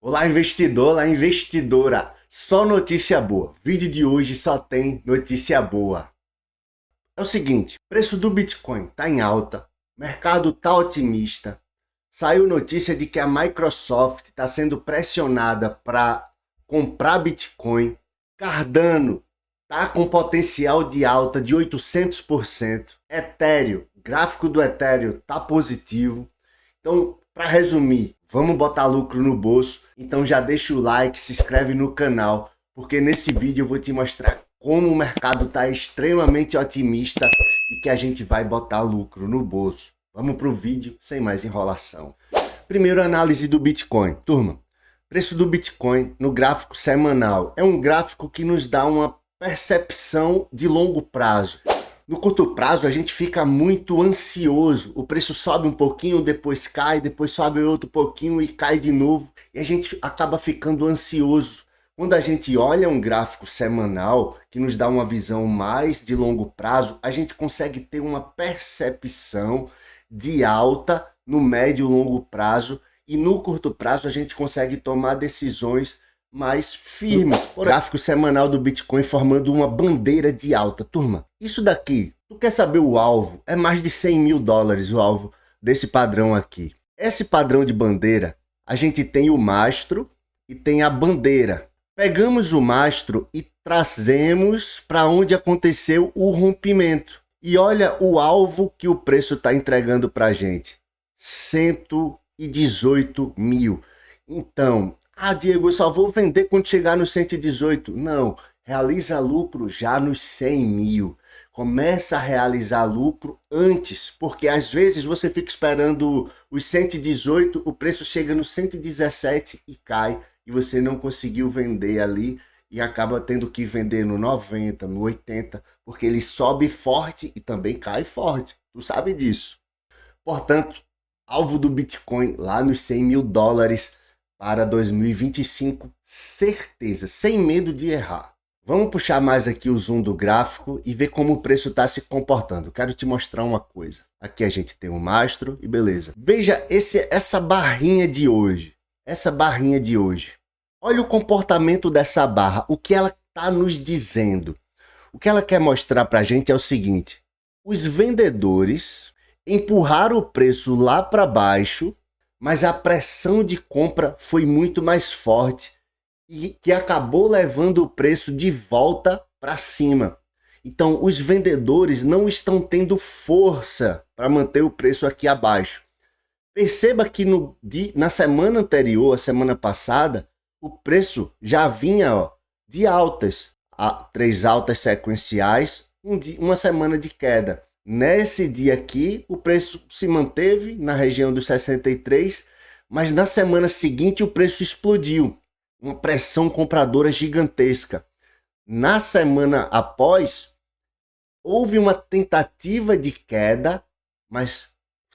Olá, investidor, olá, investidora. Só notícia boa. Vídeo de hoje só tem notícia boa. É o seguinte, preço do Bitcoin está em alta, mercado está otimista. Saiu notícia de que a Microsoft está sendo pressionada para comprar Bitcoin. Cardano está com potencial de alta de 800%. Ethereum, gráfico do Ethereum está positivo. Então, para resumir, vamos botar lucro no bolso. Então já deixa o like, se inscreve no canal, porque nesse vídeo eu vou te mostrar como o mercado está extremamente otimista e que a gente vai botar lucro no bolso. Vamos para o vídeo sem mais enrolação. Primeiro, análise do Bitcoin. Turma, preço do Bitcoin no gráfico semanal é um gráfico que nos dá uma percepção de longo prazo. No curto prazo a gente fica muito ansioso, o preço sobe um pouquinho, depois cai, depois sobe outro pouquinho e cai de novo, e a gente acaba ficando ansioso. Quando a gente olha um gráfico semanal que nos dá uma visão mais de longo prazo, a gente consegue ter uma percepção de alta no médio e longo prazo, e no curto prazo a gente consegue tomar decisões mais firmes. O gráfico semanal do Bitcoin formando uma bandeira de alta. Turma, isso daqui, tu quer saber o alvo? É mais de 100 mil dólares o alvo desse padrão aqui. Esse padrão de bandeira, a gente tem o mastro e tem a bandeira. Pegamos o mastro e trazemos para onde aconteceu o rompimento. E olha o alvo que o preço está entregando para a gente. 118 mil. Então, Diego, eu só vou vender quando chegar nos 118. Não, realiza lucro já nos 100 mil. Começa a realizar lucro antes, porque às vezes você fica esperando os 118, o preço chega no 117 e cai, e você não conseguiu vender ali e acaba tendo que vender no 90, no 80, porque ele sobe forte e também cai forte. Tu sabe disso. Portanto, alvo do Bitcoin lá nos 100 mil dólares para 2025, certeza, sem medo de errar. Vamos puxar mais aqui o zoom do gráfico e ver como o preço está se comportando. Quero te mostrar uma coisa. Aqui a gente tem um mastro e beleza. Veja essa barrinha de hoje. Essa barrinha de hoje. Olha o comportamento dessa barra. O que ela está nos dizendo? O que ela quer mostrar para a gente é o seguinte. Os vendedores empurraram o preço lá para baixo, mas a pressão de compra foi muito mais forte e que acabou levando o preço de volta para cima. Então, os vendedores não estão tendo força para manter o preço aqui abaixo. Perceba que na semana anterior, a semana passada, o preço já vinha de altas, 3 altas sequenciais, uma semana de queda. Nesse dia aqui, o preço se manteve na região dos 63, mas na semana seguinte o preço explodiu. Uma pressão compradora gigantesca. Na semana após, houve uma tentativa de queda, mas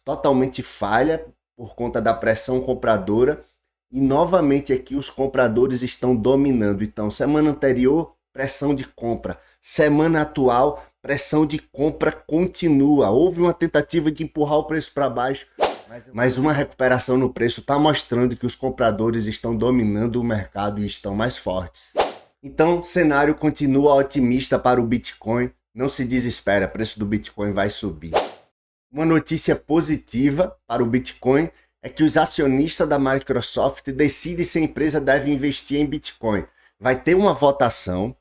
totalmente falha por conta da pressão compradora. E novamente aqui os compradores estão dominando. Então, semana anterior, pressão de compra. Semana atual, pressão de compra continua. Houve uma tentativa de empurrar o preço para baixo, mas uma recuperação no preço está mostrando que os compradores estão dominando o mercado e estão mais fortes. Então, cenário continua otimista para o Bitcoin. Não se desespera, o preço do Bitcoin vai subir. Uma notícia positiva para o Bitcoin é que os acionistas da Microsoft decidem se a empresa deve investir em Bitcoin. Vai ter uma votação.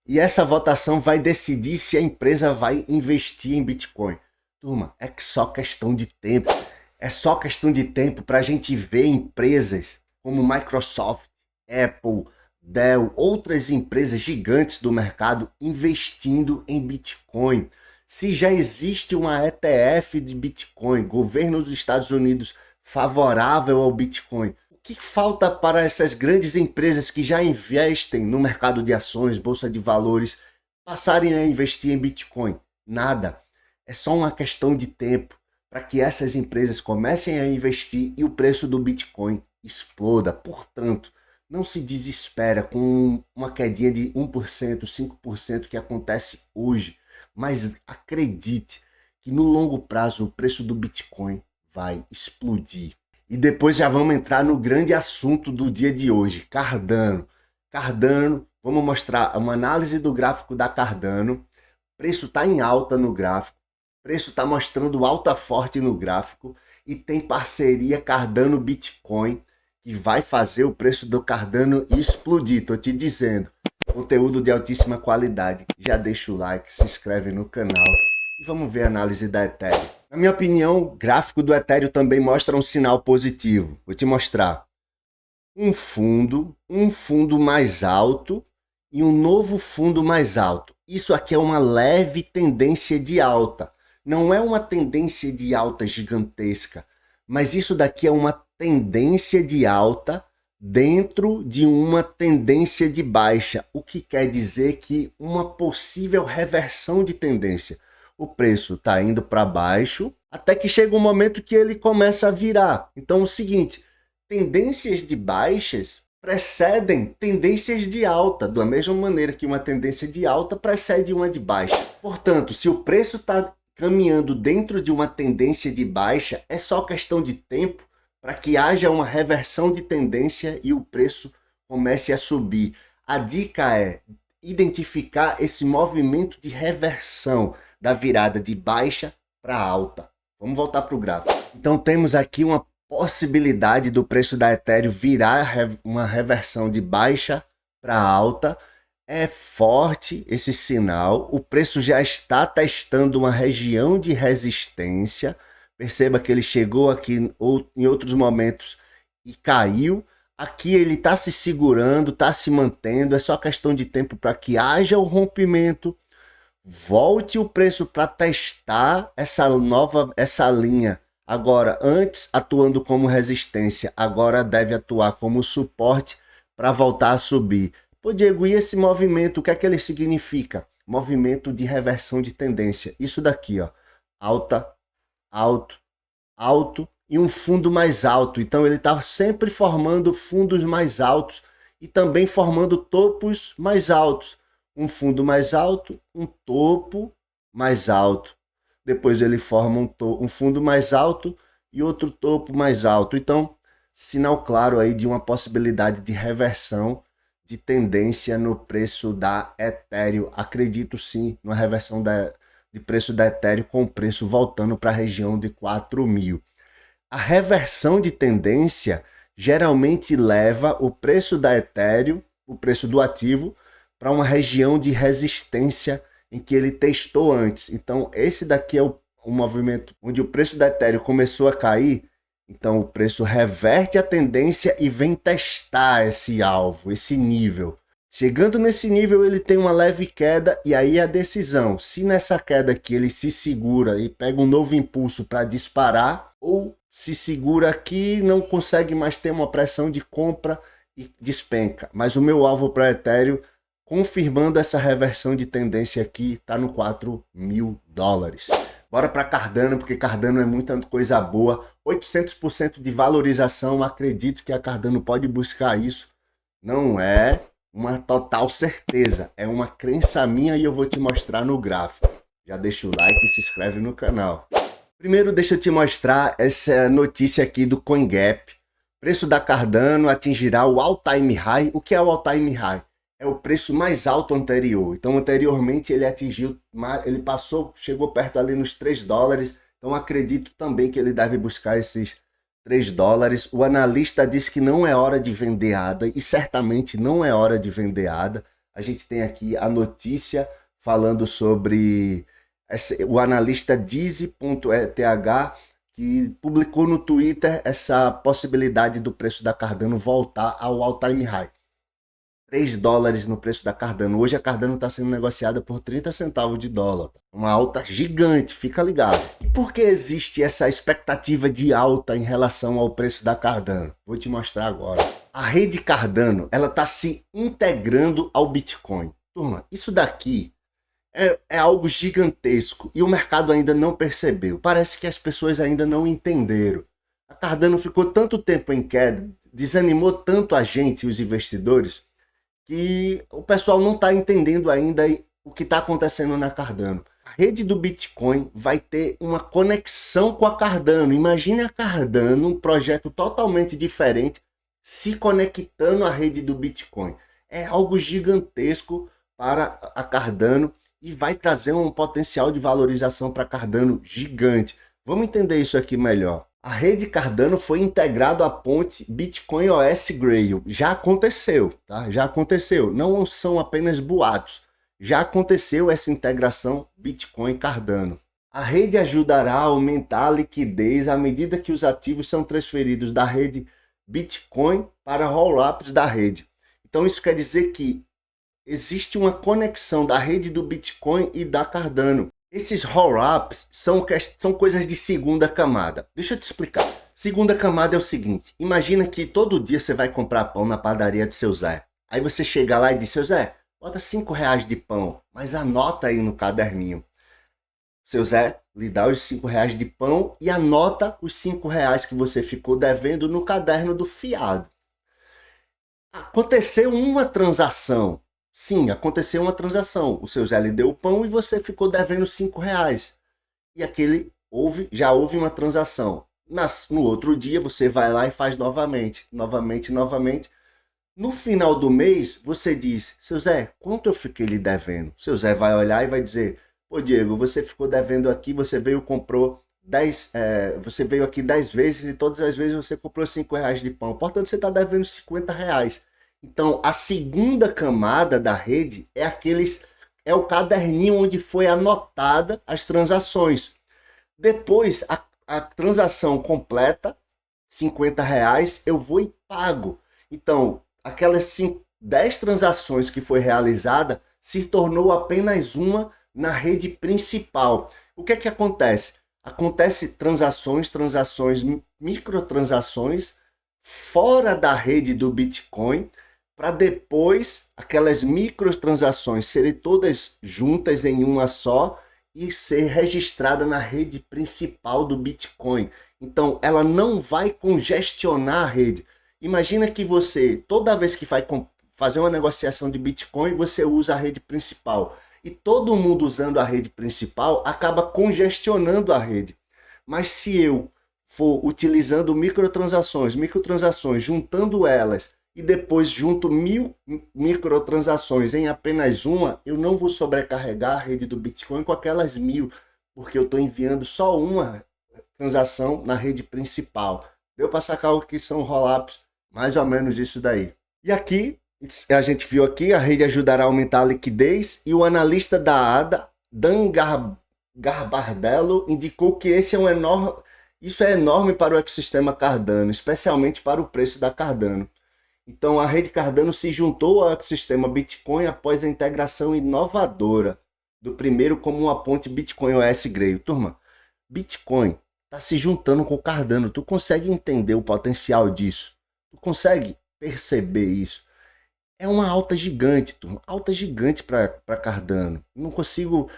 E essa votação vai decidir se a empresa vai investir em Bitcoin. Turma, é só questão de tempo. É só questão de tempo para a gente ver empresas como Microsoft, Apple, Dell, outras empresas gigantes do mercado investindo em Bitcoin. Se já existe uma ETF de Bitcoin, governo dos Estados Unidos favorável ao Bitcoin, o que falta para essas grandes empresas que já investem no mercado de ações, bolsa de valores, passarem a investir em Bitcoin? Nada. É só uma questão de tempo para que essas empresas comecem a investir e o preço do Bitcoin exploda. Portanto, não se desespera com uma quedinha de 1%, 5% que acontece hoje, mas acredite que no longo prazo o preço do Bitcoin vai explodir. E depois já vamos entrar no grande assunto do dia de hoje, Cardano. Cardano, vamos mostrar uma análise do gráfico da Cardano. O preço está em alta no gráfico, o preço está mostrando alta forte no gráfico e tem parceria Cardano Bitcoin que vai fazer o preço do Cardano explodir. Tô te dizendo, conteúdo de altíssima qualidade. Já deixa o like, se inscreve no canal e vamos ver a análise da Ethereum. Na minha opinião, o gráfico do Ethereum também mostra um sinal positivo. Vou te mostrar. Um fundo mais alto e um novo fundo mais alto. Isso aqui é uma leve tendência de alta. Não é uma tendência de alta gigantesca, mas isso daqui é uma tendência de alta dentro de uma tendência de baixa, o que quer dizer que uma possível reversão de tendência. O preço está indo para baixo, até que chega um momento que ele começa a virar. Então é o seguinte, tendências de baixas precedem tendências de alta, da mesma maneira que uma tendência de alta precede uma de baixa. Portanto, se o preço está caminhando dentro de uma tendência de baixa, é só questão de tempo para que haja uma reversão de tendência e o preço comece a subir. A dica é identificar esse movimento de reversão da virada de baixa para alta. Vamos voltar para o gráfico. Então temos aqui uma possibilidade do preço da Ethereum virar uma reversão de baixa para alta. É forte esse sinal. O preço já está testando uma região de resistência. Perceba que ele chegou aqui em outros momentos e caiu. Aqui ele está se segurando, está se mantendo. É só questão de tempo para que haja o rompimento. Volte o preço para testar essa linha. Agora, antes atuando como resistência, agora deve atuar como suporte para voltar a subir. Pô, Diego, e esse movimento, o que é que ele significa? Movimento de reversão de tendência. Isso daqui, ó, alta, alto, alto e um fundo mais alto. Então ele está sempre formando fundos mais altos e também formando topos mais altos. Um fundo mais alto, um topo mais alto. Depois ele forma um fundo mais alto e outro topo mais alto. Então, sinal claro aí de uma possibilidade de reversão de tendência no preço da Ethereum. Acredito sim numa reversão de preço da Ethereum com o preço voltando para a região de 4.000. A reversão de tendência geralmente leva o preço da Ethereum, o preço do ativo, para uma região de resistência em que ele testou antes. Então esse daqui é o movimento onde o preço da Ethereum começou a cair. Então o preço reverte a tendência e vem testar esse alvo, esse nível. Chegando nesse nível ele tem uma leve queda e aí a decisão, se nessa queda aqui ele se segura e pega um novo impulso para disparar, ou se segura aqui, não consegue mais ter uma pressão de compra e despenca. Mas o meu alvo para Ethereum, confirmando essa reversão de tendência aqui, está no 4.000 dólares. Bora para Cardano, porque Cardano é muita coisa boa. 800% de valorização, acredito que a Cardano pode buscar isso. Não é uma total certeza, é uma crença minha e eu vou te mostrar no gráfico. Já deixa o like e se inscreve no canal. Primeiro deixa eu te mostrar essa notícia aqui do CoinGap. Preço da Cardano atingirá o all-time high. O que é o all-time high? É o preço mais alto anterior. Então, anteriormente ele chegou perto ali nos 3 dólares. Então, acredito também que ele deve buscar esses 3 dólares. O analista diz que não é hora de vender ADA e certamente não é hora de vender ADA. A gente tem aqui a notícia falando sobre o analista Dizzy.eth que publicou no Twitter essa possibilidade do preço da Cardano voltar ao all-time high. 3 dólares no preço da Cardano. Hoje a Cardano está sendo negociada por 30 centavos de dólar. Uma alta gigante, fica ligado. E por que existe essa expectativa de alta em relação ao preço da Cardano? Vou te mostrar agora. A rede Cardano, ela está se integrando ao Bitcoin. Turma, isso daqui é algo gigantesco e o mercado ainda não percebeu. Parece que as pessoas ainda não entenderam. A Cardano ficou tanto tempo em queda, desanimou tanto a gente, os investidores, que o pessoal não está entendendo ainda o que está acontecendo na Cardano. rede do Bitcoin vai ter uma conexão com a Cardano. Imagine a Cardano, um projeto totalmente diferente, se conectando à rede do Bitcoin. É algo gigantesco para a Cardano e vai trazer um potencial de valorização para a Cardano gigante. Vamos entender isso aqui melhor. A rede Cardano foi integrada à ponte Bitcoin OS Grail. Já aconteceu, tá? Já aconteceu. Não são apenas boatos. Já aconteceu essa integração Bitcoin Cardano. A rede ajudará a aumentar a liquidez à medida que os ativos são transferidos da rede Bitcoin para rollups da rede. Então isso quer dizer que existe uma conexão da rede do Bitcoin e da Cardano. Esses rollups são coisas de segunda camada. Deixa eu te explicar. Segunda camada é o seguinte. Imagina que todo dia você vai comprar pão na padaria do seu Zé. Aí você chega lá e diz, seu Zé, bota R$5 de pão, mas anota aí no caderninho. Seu Zé lhe dá os R$5 de pão e anota os R$5 que você ficou devendo no caderno do fiado. Aconteceu uma transação. Sim, aconteceu uma transação. O seu Zé lhe deu o pão e você ficou devendo R$5. E já houve uma transação. No outro dia você vai lá e faz novamente. No final do mês, você diz, seu Zé, quanto eu fiquei lhe devendo? Seu Zé vai olhar e vai dizer, pô Diego, você ficou devendo aqui, você veio aqui 10 vezes e todas as vezes você comprou R$5 de pão. Portanto, você está devendo R$50. Então, a segunda camada da rede é o caderninho onde foi anotada as transações. Depois, a transação completa, R$50, eu vou e pago. Então, aquelas 10 transações que foi realizada se tornou apenas uma na rede principal. O que é que acontece? Acontece transações, microtransações fora da rede do Bitcoin, para depois aquelas microtransações serem todas juntas em uma só e ser registrada na rede principal do Bitcoin. Então, ela não vai congestionar a rede. Imagina que você, toda vez que vai fazer uma negociação de Bitcoin, você usa a rede principal. E todo mundo usando a rede principal acaba congestionando a rede. Mas se eu for utilizando microtransações, juntando elas, e depois junto 1000 microtransações em apenas uma, eu não vou sobrecarregar a rede do Bitcoin com aquelas 1000, porque eu estou enviando só uma transação na rede principal. Deu para sacar o que são rollups? Mais ou menos isso daí. E aqui, a gente viu aqui, a rede ajudará a aumentar a liquidez, e o analista da ADA, Dan Garbardello, indicou que isso é enorme para o ecossistema Cardano, especialmente para o preço da Cardano. Então, a rede Cardano se juntou ao ecossistema Bitcoin após a integração inovadora do primeiro como uma ponte Bitcoin OS Grail. Turma, Bitcoin está se juntando com o Cardano. Tu consegue entender o potencial disso? Tu consegue perceber isso? É uma alta gigante, turma. Alta gigante para Cardano. Não consigo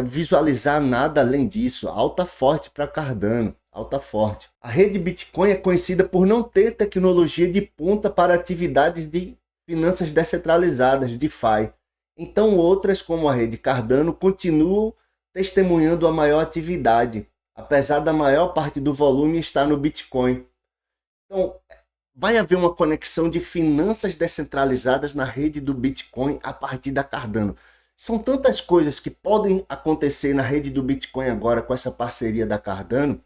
visualizar nada além disso. Alta forte para Cardano. Alta forte. A rede Bitcoin é conhecida por não ter tecnologia de ponta para atividades de finanças descentralizadas, DeFi. Então outras, como a rede Cardano, continuam testemunhando a maior atividade, apesar da maior parte do volume estar no Bitcoin. Então, vai haver uma conexão de finanças descentralizadas na rede do Bitcoin a partir da Cardano. São tantas coisas que podem acontecer na rede do Bitcoin agora com essa parceria da Cardano,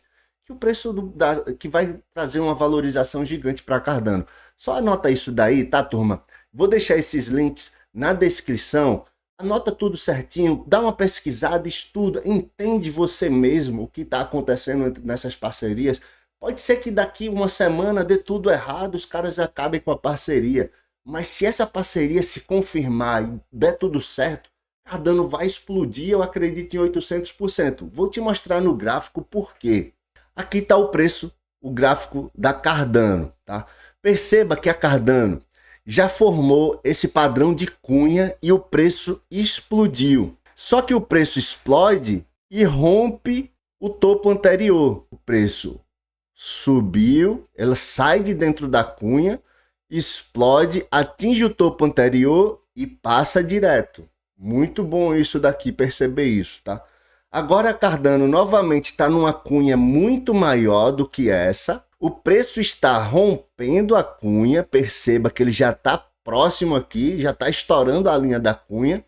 que o preço que vai trazer uma valorização gigante para Cardano. Só anota isso daí, tá, turma? Vou deixar esses links na descrição. Anota tudo certinho, dá uma pesquisada, estuda, entende você mesmo o que está acontecendo nessas parcerias. Pode ser que daqui uma semana dê tudo errado, os caras acabem com a parceria. Mas se essa parceria se confirmar e der tudo certo, Cardano vai explodir, eu acredito em 800%. Vou te mostrar no gráfico por quê. Aqui está o preço, o gráfico da Cardano, tá? Perceba que a Cardano já formou esse padrão de cunha e o preço explodiu. Só que o preço explode e rompe o topo anterior. O preço subiu, ela sai de dentro da cunha, explode, atinge o topo anterior e passa direto. Muito bom isso daqui, perceber isso, tá? Agora a Cardano novamente está numa cunha muito maior do que essa. O preço está rompendo a cunha, perceba que ele já está próximo aqui, já está estourando a linha da cunha.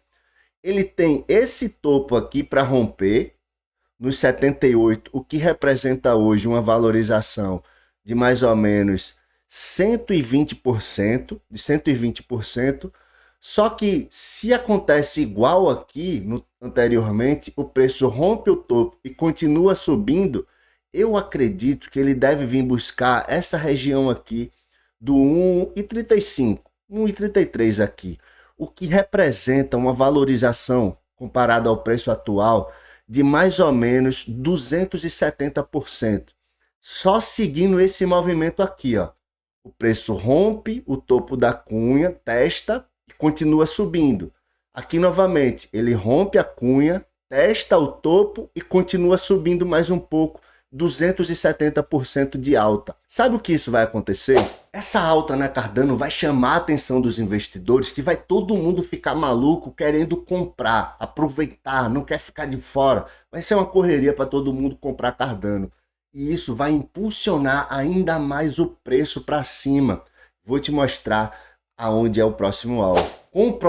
Ele tem esse topo aqui para romper nos 78, o que representa hoje uma valorização de mais ou menos 120%, de 120%. Só que se acontece igual aqui anteriormente, o preço rompe o topo e continua subindo, eu acredito que ele deve vir buscar essa região aqui do 1,35, 1,33 aqui, o que representa uma valorização comparada ao preço atual de mais ou menos 270%. Só seguindo esse movimento aqui, ó. O preço rompe o topo da cunha, testa e continua subindo. Aqui novamente, ele rompe a cunha, testa o topo e continua subindo mais um pouco, 270% de alta. Sabe o que isso vai acontecer? Essa alta na Cardano vai chamar a atenção dos investidores, que vai todo mundo ficar maluco querendo comprar, aproveitar, não quer ficar de fora. Vai ser uma correria para todo mundo comprar Cardano. E isso vai impulsionar ainda mais o preço para cima. Vou te mostrar aonde é o próximo alvo. Com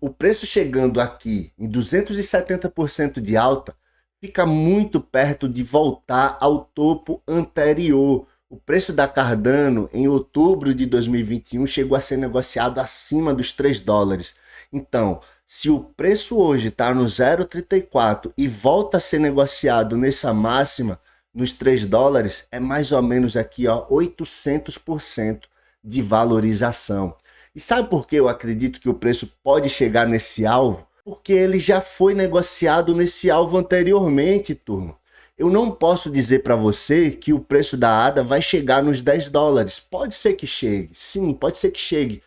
o preço chegando aqui em 270% de alta, fica muito perto de voltar ao topo anterior. O preço da Cardano em outubro de 2021 chegou a ser negociado acima dos 3 dólares. Então, se o preço hoje está no 0,34 e volta a ser negociado nessa máxima, nos 3 dólares, é mais ou menos aqui, ó, 800% de valorização. E sabe por que eu acredito que o preço pode chegar nesse alvo? Porque ele já foi negociado nesse alvo anteriormente, turma. Eu não posso dizer para você que o preço da ADA vai chegar nos 10 dólares. Pode ser que chegue, sim, pode ser que chegue.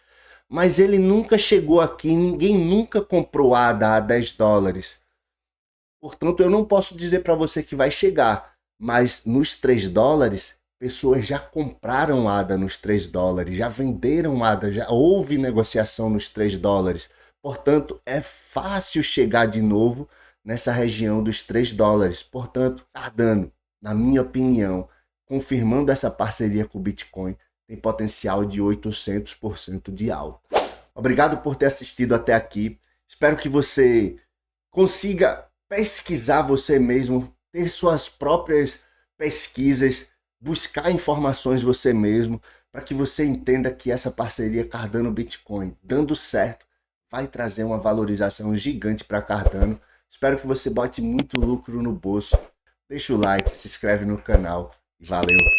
Mas ele nunca chegou aqui, ninguém nunca comprou ADA a 10 dólares. Portanto, eu não posso dizer para você que vai chegar. Mas nos 3 dólares, pessoas já compraram ADA nos 3 dólares, já venderam ADA, já houve negociação nos 3 dólares. Portanto, é fácil chegar de novo nessa região dos 3 dólares. Portanto, Cardano, na minha opinião, confirmando essa parceria com o Bitcoin, tem potencial de 800% de alta. Obrigado por ter assistido até aqui. Espero que você consiga pesquisar você mesmo, ter suas próprias pesquisas, buscar informações você mesmo, para que você entenda que essa parceria Cardano-Bitcoin, dando certo, vai trazer uma valorização gigante para Cardano. Espero que você bote muito lucro no bolso. Deixa o like, se inscreve no canal e valeu!